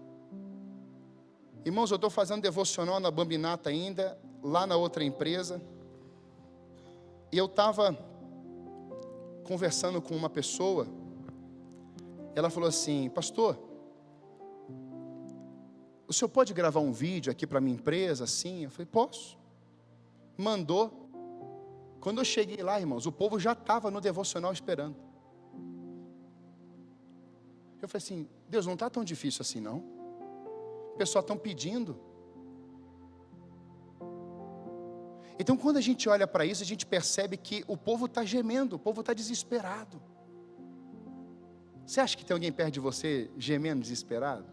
Irmãos, eu estou fazendo devocional na Bambinata ainda, lá na outra empresa. E eu estava conversando com uma pessoa. Ela falou assim: pastor, o senhor pode gravar um vídeo aqui para minha empresa, assim? Eu falei, posso. Mandou. Quando eu cheguei lá, irmãos, o povo já estava no devocional esperando. Eu falei assim, Deus, não está tão difícil assim não. O pessoal estão pedindo. Então quando a gente olha para isso, a gente percebe que o povo está gemendo, o povo está desesperado. Você acha que tem alguém perto de você gemendo, desesperado?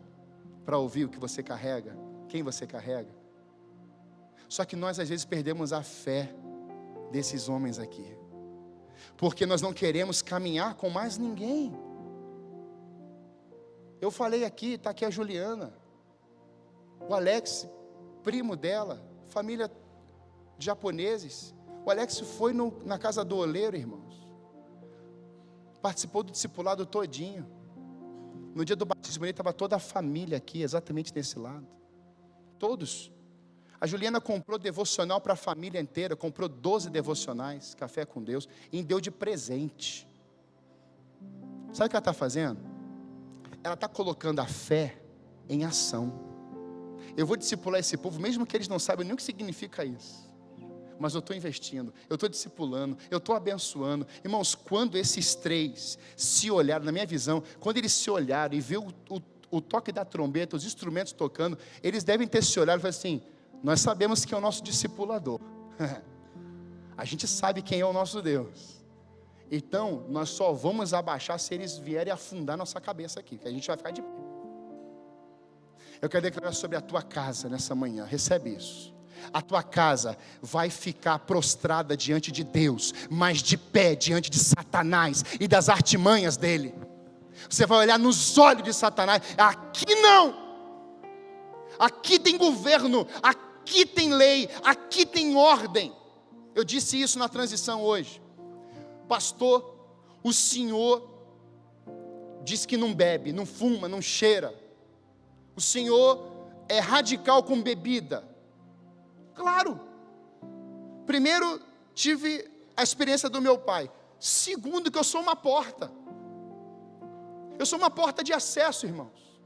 Para ouvir o que você carrega, quem você carrega? Só que nós às vezes perdemos a fé desses homens aqui. Porque nós não queremos caminhar com mais ninguém. Eu falei aqui, está aqui a Juliana, o Alex, primo dela, família de japoneses. O Alex foi na casa do oleiro, irmãos. Participou do discipulado todinho. No dia do batismo, ele estava toda a família aqui, exatamente desse lado. Todos. A Juliana comprou devocional para a família inteira, comprou 12 devocionais, Café com Deus, e deu de presente. Sabe o que ela está fazendo? Ela está colocando a fé em ação. Eu vou discipular esse povo, mesmo que eles não saibam nem o que significa isso. Mas eu estou investindo, eu estou discipulando, eu estou abençoando. Irmãos, quando esses três se olharam, na minha visão, quando eles se olharam e viram o toque da trombeta, os instrumentos tocando, eles devem ter se olhado e falado assim, nós sabemos quem é o nosso discipulador. A gente sabe quem é o nosso Deus. Então, nós só vamos abaixar se eles vierem afundar nossa cabeça aqui, que a gente vai ficar de pé. Eu quero declarar sobre a tua casa nessa manhã, recebe isso. A tua casa vai ficar prostrada diante de Deus, mas de pé diante de Satanás e das artimanhas dele. Você vai olhar nos olhos de Satanás, aqui não, aqui tem governo, aqui tem lei, aqui tem ordem. Eu disse isso na transição hoje. Pastor, o senhor diz que não bebe, não fuma, não cheira. O senhor é radical com bebida. Claro. Primeiro, tive a experiência do meu pai. Segundo, que eu sou uma porta. Eu sou uma porta de acesso, irmãos.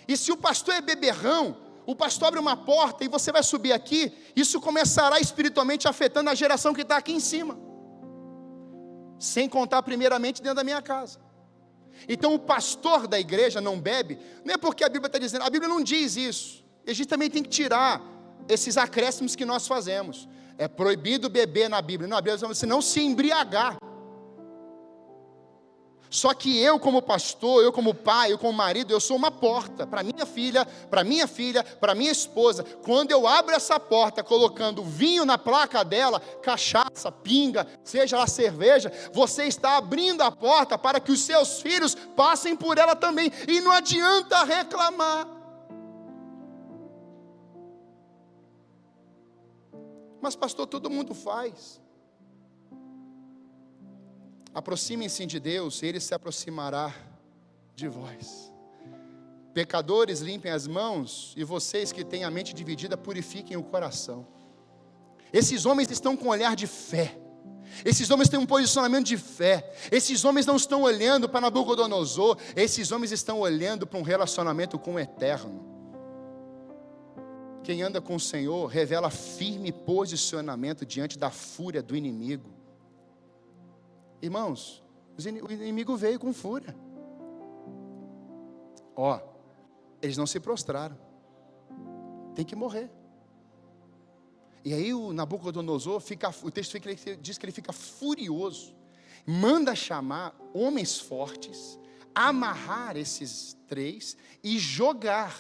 E se o pastor é beberrão, o pastor abre uma porta e você vai subir aqui, isso começará espiritualmente afetando a geração que está aqui em cima. Sem contar primeiramente dentro da minha casa. Então o pastor da igreja não bebe, não é porque a Bíblia está dizendo, a Bíblia não diz isso. E a gente também tem que tirar esses acréscimos que nós fazemos. É proibido beber na Bíblia. Não, a Bíblia diz você não se embriagar. Só que eu como pastor, eu como pai, eu como marido, eu sou uma porta para minha filha, para minha esposa. Quando eu abro essa porta colocando vinho na placa dela, cachaça, pinga, seja lá cerveja, você está abrindo a porta para que os seus filhos passem por ela também. E não adianta reclamar. Mas pastor, todo mundo faz. Aproximem-se de Deus, Ele se aproximará de vós. Pecadores, limpem as mãos, e vocês que têm a mente dividida, purifiquem o coração. Esses homens estão com um olhar de fé. Esses homens têm um posicionamento de fé. Esses homens não estão olhando para Nabucodonosor. Esses homens estão olhando para um relacionamento com o Eterno. Quem anda com o Senhor revela firme posicionamento diante da fúria do inimigo. Irmãos, o inimigo veio com fúria. Eles não se prostraram. Tem que morrer. E aí o Nabucodonosor o texto diz que ele fica furioso. Manda chamar homens fortes, amarrar esses três e jogar.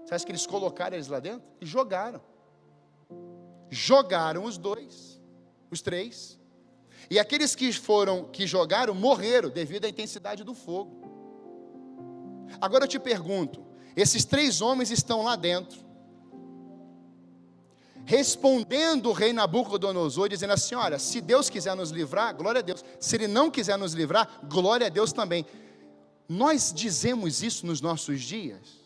Você acha que eles colocaram eles lá dentro? E jogaram. Jogaram os três. E aqueles que jogaram, morreram devido à intensidade do fogo. Agora eu te pergunto, esses três homens estão lá dentro, respondendo o rei Nabucodonosor, dizendo assim, olha, se Deus quiser nos livrar, glória a Deus. Se Ele não quiser nos livrar, glória a Deus também. Nós dizemos isso nos nossos dias.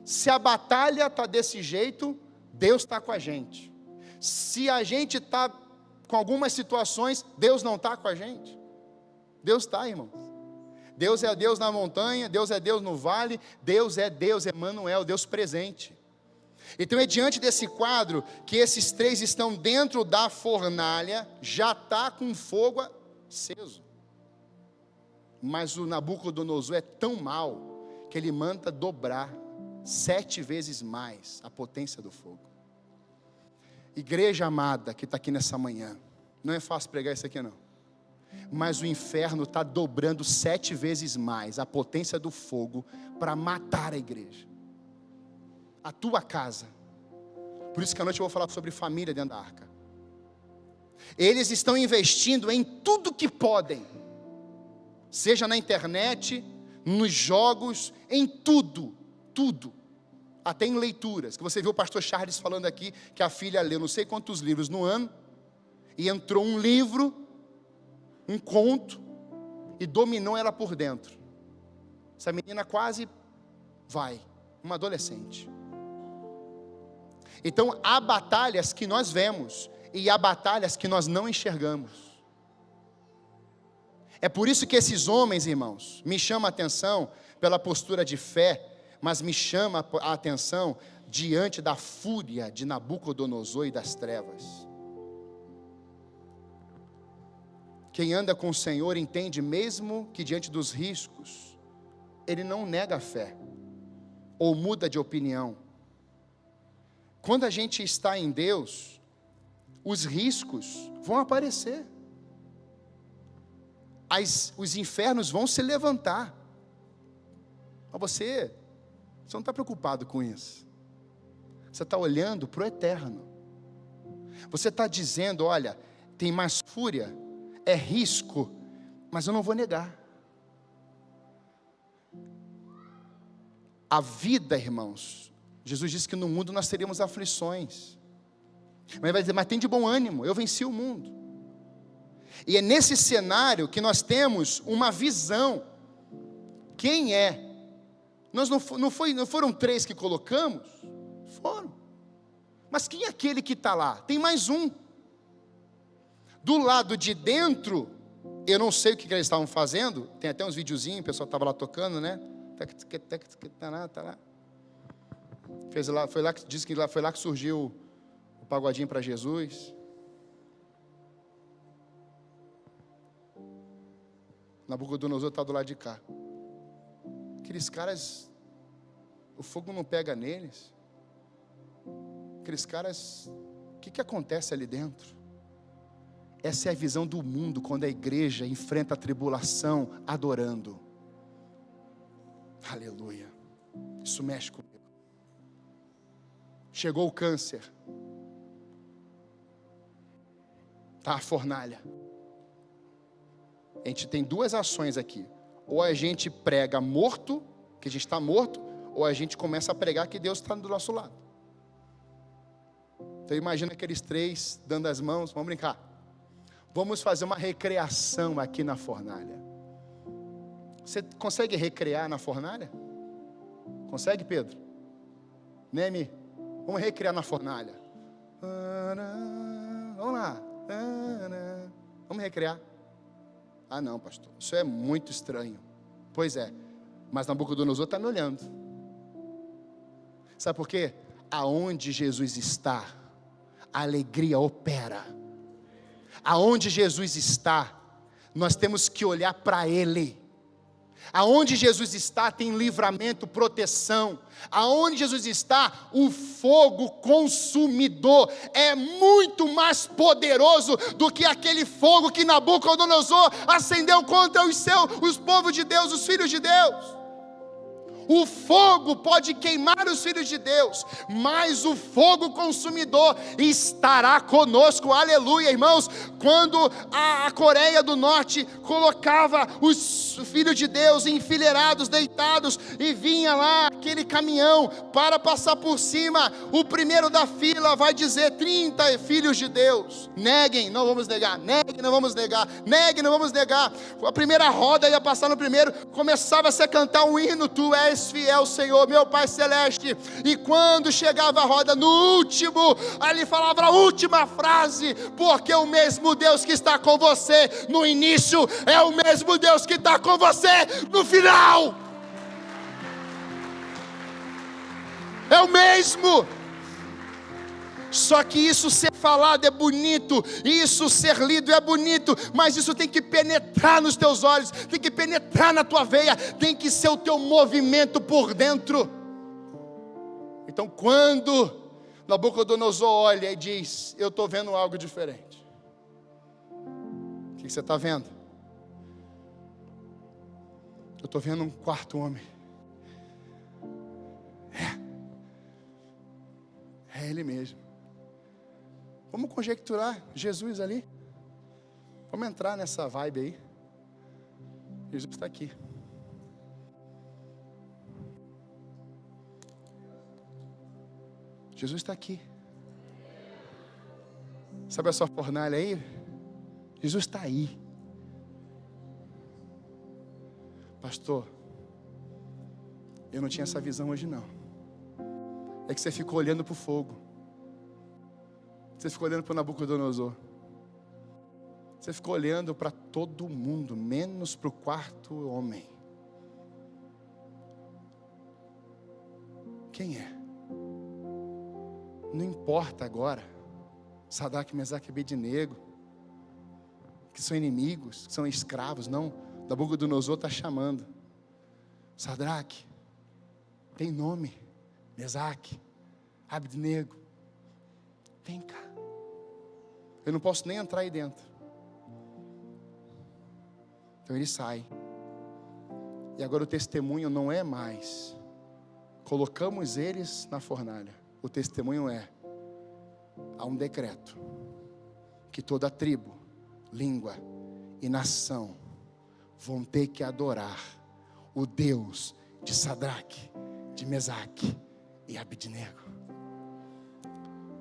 Se a batalha está desse jeito, Deus está com a gente. Se a gente está com algumas situações, Deus não está com a gente. Deus está, irmãos. Deus é Deus na montanha, Deus é Deus no vale, Deus é Emanuel, Deus presente. Então é diante desse quadro que esses três estão dentro da fornalha, já está com fogo aceso. Mas o Nabucodonosor é tão mau que ele manda dobrar 7 vezes mais a potência do fogo. Igreja amada que está aqui nessa manhã, não é fácil pregar isso aqui não, mas o inferno está dobrando 7 vezes mais a potência do fogo para matar a igreja, a tua casa. Por isso que à noite eu vou falar sobre família dentro da arca. Eles estão investindo em tudo que podem, seja na internet, nos jogos, em tudo, até em leituras, que você viu o pastor Charles falando aqui, que a filha leu não sei quantos livros no ano, e entrou um livro, um conto, e dominou ela por dentro. Essa menina quase vai, uma adolescente. Então há batalhas que nós vemos, e há batalhas que nós não enxergamos. É por isso que esses homens, irmãos, me chamam a atenção pela postura de fé, mas me chama a atenção diante da fúria de Nabucodonosor e das trevas. Quem anda com o Senhor entende mesmo que diante dos riscos, ele não nega a fé, ou muda de opinião. Quando a gente está em Deus, os riscos vão aparecer. Os infernos vão se levantar. Mas você não está preocupado com isso. Você está olhando para o eterno. Você está dizendo, olha, tem mais fúria, é risco, mas eu não vou negar. A vida, irmãos, Jesus disse que no mundo nós teríamos aflições. Mas ele vai dizer, mas tem de bom ânimo, eu venci o mundo. E é nesse cenário que nós temos uma visão. Quem é? Nós não foram 3 que colocamos? Foram. Mas quem é aquele que está lá? Tem mais um. Do lado de dentro, eu não sei o que eles estavam fazendo. Tem até uns videozinhos, o pessoal estava lá tocando, né? Tá lá. Foi lá que diz que foi lá que surgiu o pagodinho para Jesus. Nabucodonosor está do lado de cá. Aqueles caras, o fogo não pega neles. Aqueles caras, o que acontece ali dentro? Essa é a visão do mundo quando a igreja enfrenta a tribulação adorando. Aleluia. Isso mexe comigo. Chegou o câncer. Está a fornalha. A gente tem 2 ações aqui. Ou a gente prega morto, que a gente está morto, ou a gente começa a pregar que Deus está do nosso lado. Então imagina aqueles 3 dando as mãos, vamos brincar. Vamos fazer uma recreação aqui na fornalha. Você consegue recrear na fornalha? Consegue, Pedro? Neme? Vamos recriar na fornalha. Vamos lá. Vamos recriar. Ah não, pastor, isso é muito estranho. Pois é, mas Nabucodonosor está me olhando. Sabe por quê? Aonde Jesus está, a alegria opera. Aonde Jesus está, nós temos que olhar para Ele. Aonde Jesus está tem livramento, proteção. Aonde Jesus está, o fogo consumidor é muito mais poderoso do que aquele fogo que Nabucodonosor acendeu contra os povos de Deus, os filhos de Deus. O fogo pode queimar os filhos de Deus, mas o fogo consumidor estará conosco, aleluia, irmãos. Quando a Coreia do Norte colocava os filhos de Deus enfileirados, deitados, e vinha lá aquele caminhão para passar por cima, o primeiro da fila vai dizer 30 filhos de Deus, neguem, não vamos negar, neguem, não vamos negar, neguem, não vamos negar. A primeira roda ia passar no primeiro, começava-se a cantar um hino, tu és és fiel, Senhor, meu Pai Celeste. E quando chegava a roda no último, ali falava a última frase, porque o mesmo Deus que está com você no início é o mesmo Deus que está com você no final. É o mesmo. Só que isso ser falado é bonito, isso ser lido é bonito, mas isso tem que penetrar nos teus olhos, tem que penetrar na tua veia, tem que ser o teu movimento por dentro. Então quando Nabucodonosor olha e diz: eu estou vendo algo diferente. O que você está vendo? Eu estou vendo um quarto homem. É ele mesmo. Vamos conjecturar Jesus ali. Vamos entrar nessa vibe aí. Jesus está aqui. Jesus está aqui. Sabe a sua fornalha aí? Jesus está aí. Pastor, eu não tinha essa visão hoje não. É que você ficou olhando para o fogo. Você ficou olhando para o Nabucodonosor. Você ficou olhando para todo mundo, menos para o quarto homem. Quem é? Não importa agora. Sadraque, Mesaque e Abednego, que são inimigos, que são escravos. Não, Nabucodonosor está chamando. Sadraque, tem nome. Mesaque, Abednego, vem cá. Eu não posso nem entrar aí dentro. Então ele sai. E agora o testemunho não é mais: colocamos eles na fornalha. O testemunho é: há um decreto que toda tribo, língua e nação vão ter que adorar o Deus de Sadraque, de Mesaque e Abednego.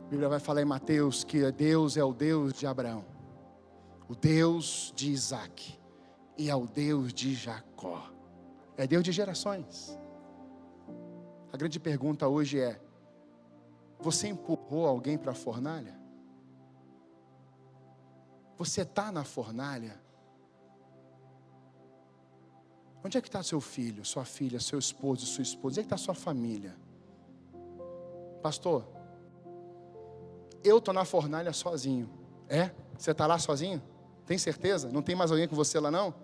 A Bíblia vai falar em Mateus que Deus é o Deus de Abraão, o Deus de Isaac e é o Deus de Jacó. É Deus de gerações. A grande pergunta hoje é: você empurrou alguém para a fornalha? Você está na fornalha? Onde é que está seu filho, sua filha, seu esposo, sua esposa? Onde é que está sua família? Pastor, eu estou na fornalha sozinho. É? Você está lá sozinho? Tem certeza? Não tem mais alguém com você lá não?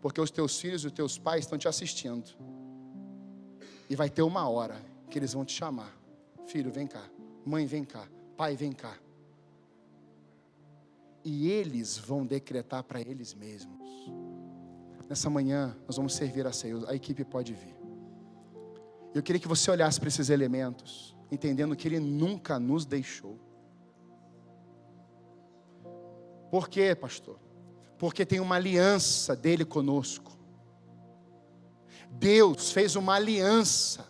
Porque os teus filhos e os teus pais estão te assistindo. E vai ter uma hora que eles vão te chamar. Filho, vem cá. Mãe, vem cá. Pai, vem cá. E eles vão decretar para eles mesmos. Nessa manhã nós vamos servir a ceia. A equipe pode vir. Eu queria que você olhasse para esses elementos, entendendo que Ele nunca nos deixou. Por quê, pastor? Porque tem uma aliança dele conosco. Deus fez uma aliança,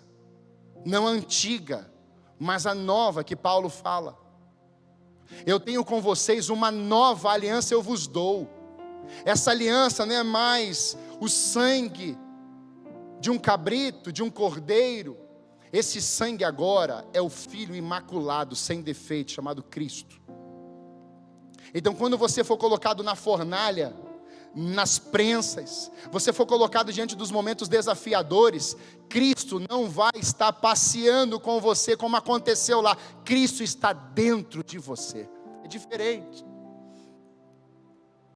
não a antiga, mas a nova que Paulo fala. Eu tenho com vocês uma nova aliança, eu vos dou. Essa aliança não é mais o sangue de um cabrito, de um cordeiro. Esse sangue agora é o Filho imaculado, sem defeito, chamado Cristo. Então quando você for colocado na fornalha, nas prensas, você for colocado diante dos momentos desafiadores, Cristo não vai estar passeando com você como aconteceu lá. Cristo está dentro de você. É diferente.